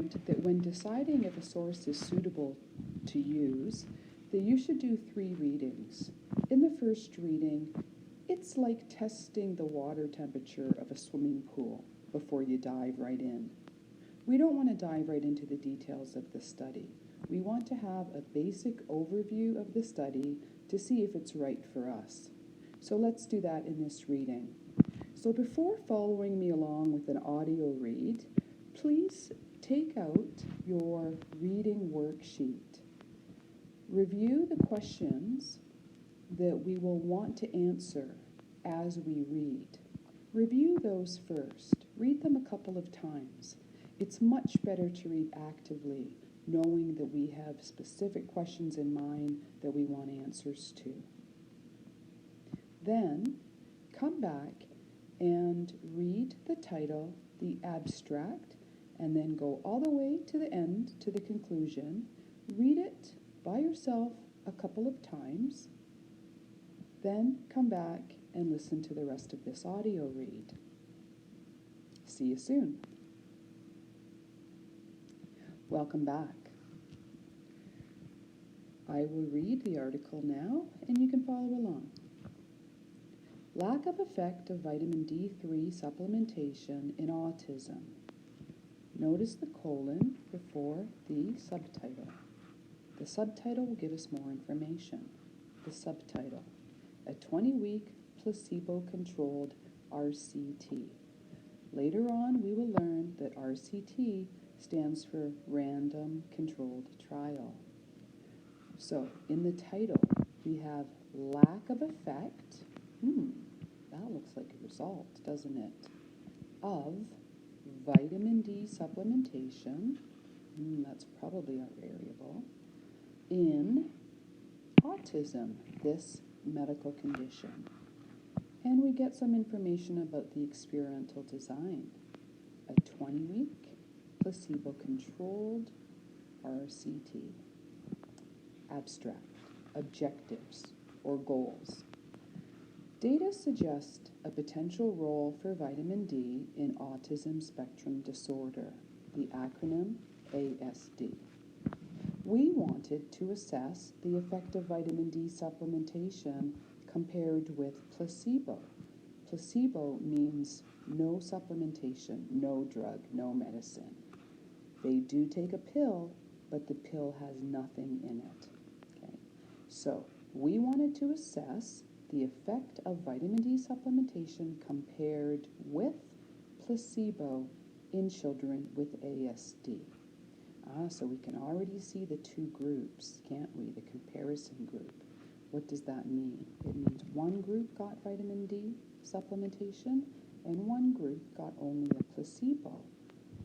learned that when deciding if a source is suitable to use, that you should do 3 readings. In the first reading, it's like testing the water temperature of a swimming pool before you dive right in. We don't want to dive right into the details of the study. We want to have a basic overview of the study to see if it's right for us. So let's do that in this reading. So before following me along with an audio read, please take out your reading worksheet. Review the questions that we will want to answer as we read. Review those first. Read them a couple of times. It's much better to read actively, knowing that we have specific questions in mind that we want answers to. Then, come back and read the title, the abstract, and then go all the way to the end, to the conclusion. Read it by yourself a couple of times. Then come back and listen to the rest of this audio read. See you soon. Welcome back. I will read the article now, and you can follow along. Lack of effect of vitamin D3 supplementation in autism. Notice the colon before the subtitle. The subtitle will give us more information. The subtitle, a 20-week placebo-controlled RCT. Later on, we will learn that RCT stands for Random Controlled Trial. So, in the title, we have lack of effect. That looks like a result, doesn't it? Of vitamin D supplementation. That's probably our variable. In autism, this medical condition. And we get some information about the experimental design. A 20-week placebo-controlled RCT. Abstract, objectives, or goals. Data suggest a potential role for vitamin D in autism spectrum disorder, the acronym ASD. We wanted to assess the effect of vitamin D supplementation compared with placebo. Placebo means no supplementation, no drug, no medicine. They do take a pill, but the pill has nothing in it. Okay? So we wanted to assess the effect of vitamin D supplementation compared with placebo in children with ASD. So we can already see the 2 groups, can't we? The comparison group. What does that mean? It means one group got vitamin D supplementation and one group got only a placebo,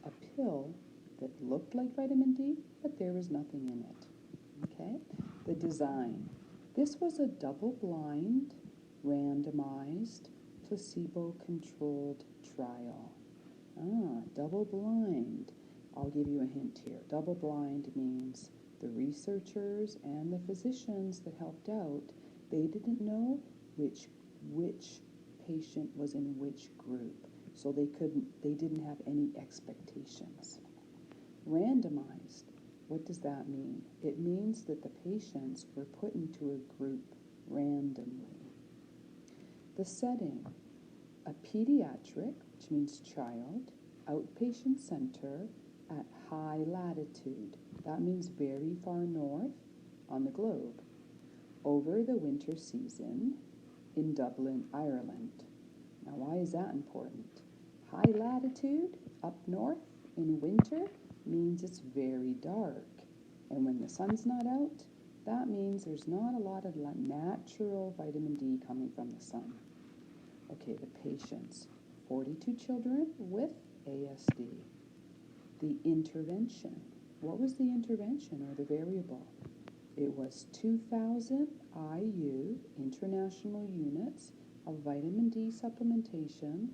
a pill that looked like vitamin D, but there was nothing in it. Okay? The design. This was a double-blind, randomized, placebo-controlled trial. Double-blind. I'll give you a hint here. Double-blind means the researchers and the physicians that helped out, they didn't know which patient was in which group, so they didn't have any expectations. Randomized. What does that mean? It means that the patients were put into a group randomly. The setting, a pediatric, which means child, outpatient center at high latitude. That means very far north on the globe. Over the winter season in Dublin, Ireland. Now, why is that important? High latitude up north in winter means it's very dark. And when the sun's not out, that means there's not a lot of natural vitamin D coming from the sun. Okay, the patients. 42 children with ASD. The intervention. What was the intervention or the variable? It was 2,000 IU, international units, of vitamin D supplementation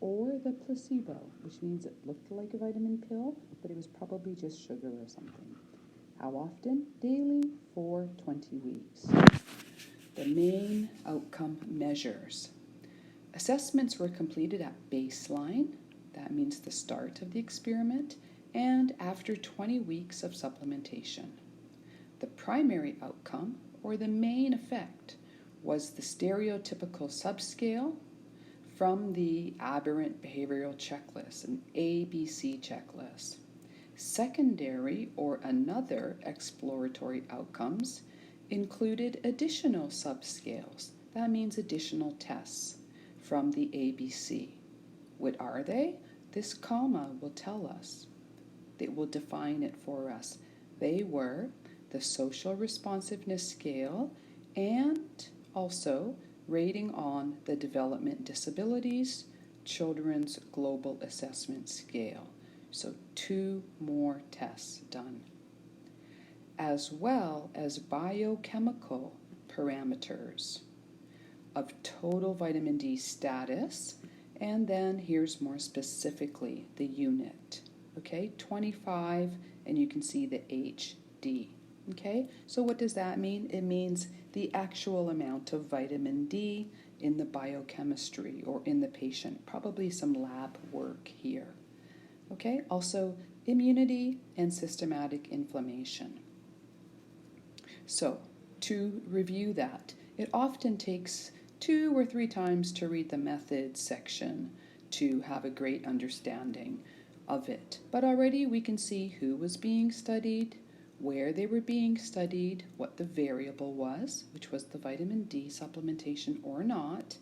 or the placebo, which means it looked like a vitamin pill, but it was probably just sugar or something. How often? Daily for 20 weeks. The main outcome measures. Assessments were completed at baseline, that means the start of the experiment, and after 20 weeks of supplementation. The primary outcome, or the main effect, was the stereotypical subscale from the Aberrant Behavioral Checklist, an ABC checklist. Secondary or another exploratory outcomes included additional subscales. That means additional tests from the ABC. What are they? This comma will tell us. It will define it for us. They were the Social Responsiveness Scale and also Rating on the Development Disabilities Children's Global Assessment Scale. So 2 more tests done, as well as biochemical parameters of total vitamin D status, and then here's more specifically the unit. Okay, 25, and you can see the HD. Okay, so what does that mean? It means the actual amount of vitamin D in the biochemistry or in the patient, probably some lab work here. Okay, also immunity and systematic inflammation. So, to review that, it often takes 2 or 3 times to read the methods section to have a great understanding of it. But already we can see who was being studied, where they were being studied, what the variable was, which was the vitamin D supplementation or not,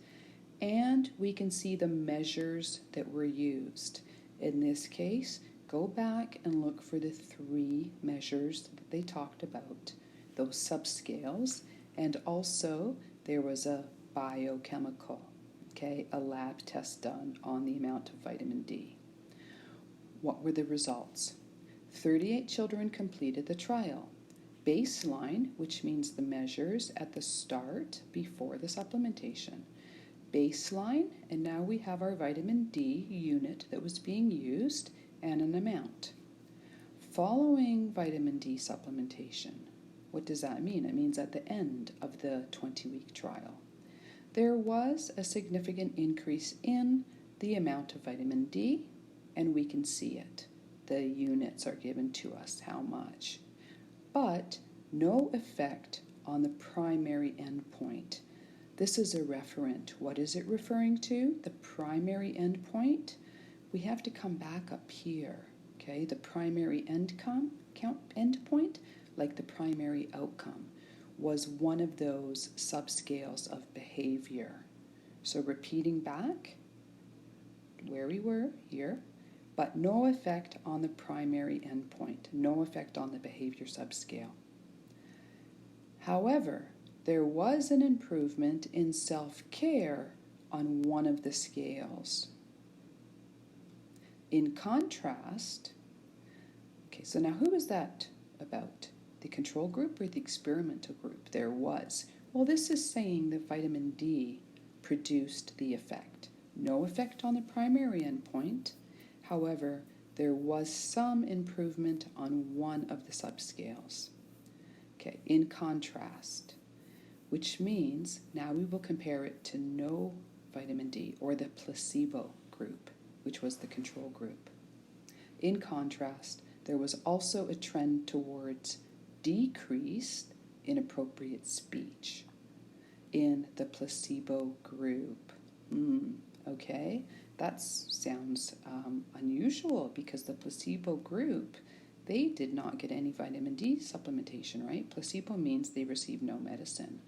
and we can see the measures that were used. In this case, go back and look for the 3 measures that they talked about, those subscales, and also there was a biochemical, okay, a lab test done on the amount of vitamin D. What were the results? 38 children completed the trial. Baseline, which means the measures at the start before the supplementation. Baseline, and now we have our vitamin D unit that was being used and an amount. Following vitamin D supplementation, what does that mean? It means at the end of the 20-week trial. There was a significant increase in the amount of vitamin D, and we can see it. The units are given to us, how much. But no effect on the primary endpoint. This is a referent. What is it referring to? The primary endpoint. We have to come back up here, okay? The primary endpoint, like the primary outcome, was one of those subscales of behavior. So repeating back where we were here, but no effect on the primary endpoint, no effect on the behavior subscale. However, there was an improvement in self-care on one of the scales. In contrast, okay, so now who was that about? The control group or the experimental group? There was. Well, this is saying that vitamin D produced the effect. No effect on the primary endpoint. However, there was some improvement on one of the subscales. Okay, in contrast, which means now we will compare it to no vitamin D, or the placebo group, which was the control group. In contrast, there was also a trend towards decreased inappropriate speech in the placebo group. Okay, that sounds unusual because the placebo group, they did not get any vitamin D supplementation, right? Placebo means they received no medicine.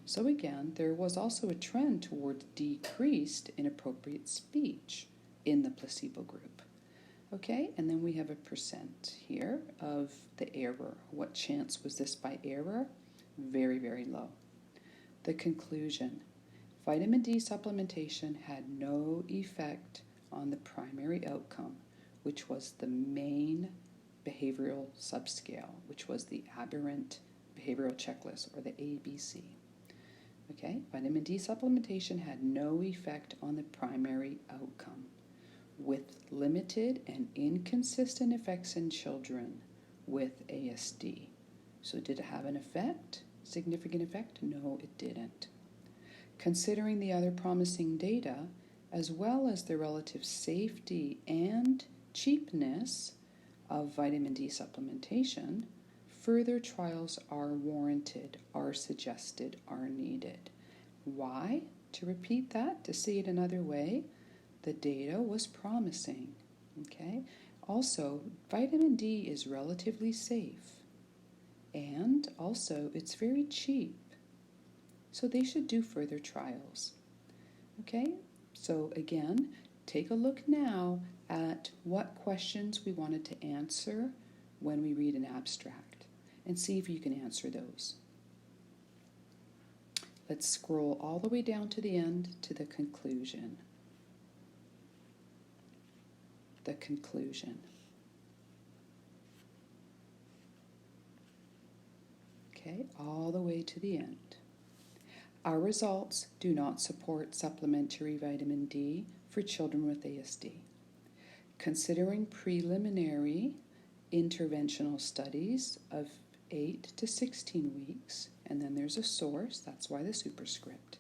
So again, there was also a trend toward decreased inappropriate speech in the placebo group. Okay, and then we have a percent here of the error. What chance was this by error? Very, very low. The conclusion: vitamin D supplementation had no effect on the primary outcome, which was the main behavioral subscale, which was the Aberrant Behavioral Checklist, or the ABC. Okay, vitamin D supplementation had no effect on the primary outcome, with limited and inconsistent effects in children with ASD. So did it have an effect? Significant effect? No, it didn't. Considering the other promising data, as well as the relative safety and cheapness of vitamin D supplementation, further trials are warranted, are suggested, are needed. Why? To repeat that, to say it another way, the data was promising. Okay? Also, vitamin D is relatively safe, and also it's very cheap. So they should do further trials. Okay? So again, take a look now at what questions we wanted to answer when we read an abstract and see if you can answer those. Let's scroll all the way down to the end to the conclusion. The conclusion. Okay, all the way to the end. Our results do not support supplementary vitamin D for children with ASD. Considering preliminary interventional studies of 8 to 16 weeks, and then there's a source, that's why the superscript,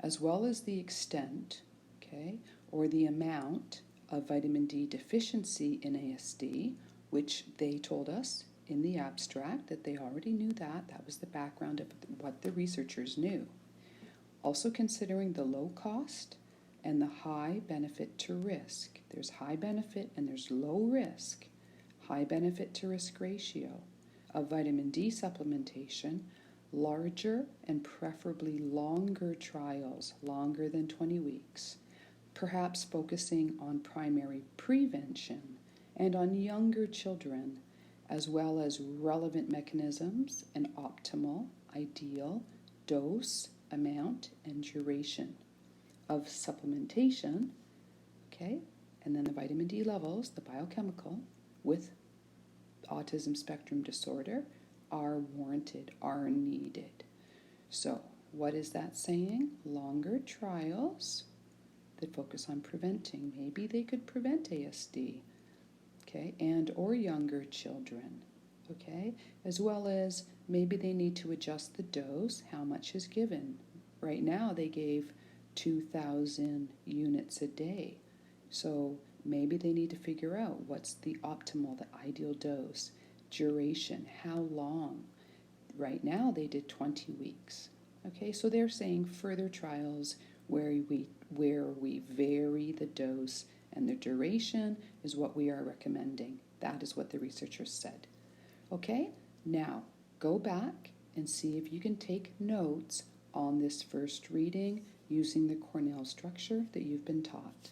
as well as the extent, okay, or the amount of vitamin D deficiency in ASD, which they told us in the abstract that they already knew that. That was the background of what the researchers knew. Also considering the low cost and the high benefit to risk. There's high benefit and there's low risk. High benefit to risk ratio of vitamin D supplementation, larger and preferably longer trials, longer than 20 weeks, perhaps focusing on primary prevention and on younger children, as well as relevant mechanisms and optimal, ideal dose, amount, and duration of supplementation, okay, and then the vitamin D levels, the biochemical, with autism spectrum disorder are warranted, are needed. So what is that saying? Longer trials that focus on preventing. Maybe they could prevent ASD, okay, and or younger children, okay, as well as maybe they need to adjust the dose, how much is given. Right now they gave 2,000 units a day, so maybe they need to figure out what's the optimal, the ideal dose, duration, how long. Right now they did 20 weeks, okay, so they're saying further trials where we vary the dose and the duration is what we are recommending. That is what the researchers said. Okay, now go back and see if you can take notes on this first reading using the Cornell structure that you've been taught.